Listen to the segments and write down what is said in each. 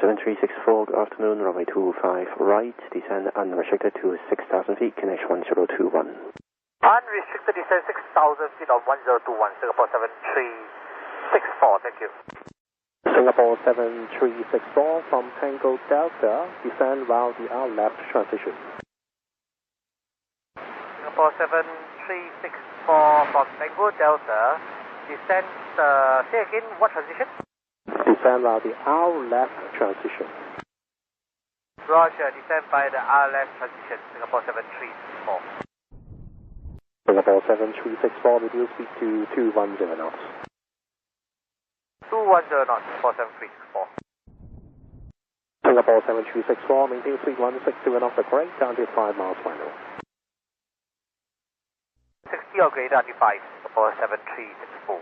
7364, good afternoon, runway 25 right, descend unrestricted to 6,000 feet, connection 1021. Unrestricted descent 6,000 feet on 1021, Singapore 7364, thank you. Singapore 7364 from Tango Delta, descend via the R left transition. Singapore 7364 from Tango Delta, descend, say again, what transition? Descend via the R left transition. Roger, descend by the R left transition, Singapore 7364. Singapore 7364, reduce speed to 210 knots. 210 knots, Singapore 7364. Singapore 7364, maintain speed 160 off the correct, down to 5 miles final. 60 or greater, 95, Singapore 7364.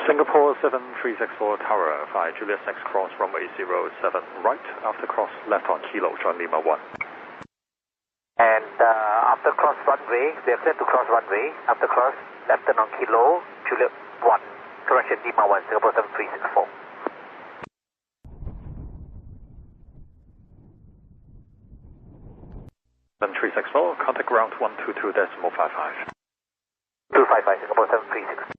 Singapore 7364 Tower, 5 Juliet 6 cross runway 07 right, after cross left on Kilo, John Lima 1. And after cross runway, we are clear to cross runway, after cross left turn on Kilo, Juliet 1, correction Lima 1, Singapore 7364. 7364, contact ground 122.55. 255, Singapore 7364.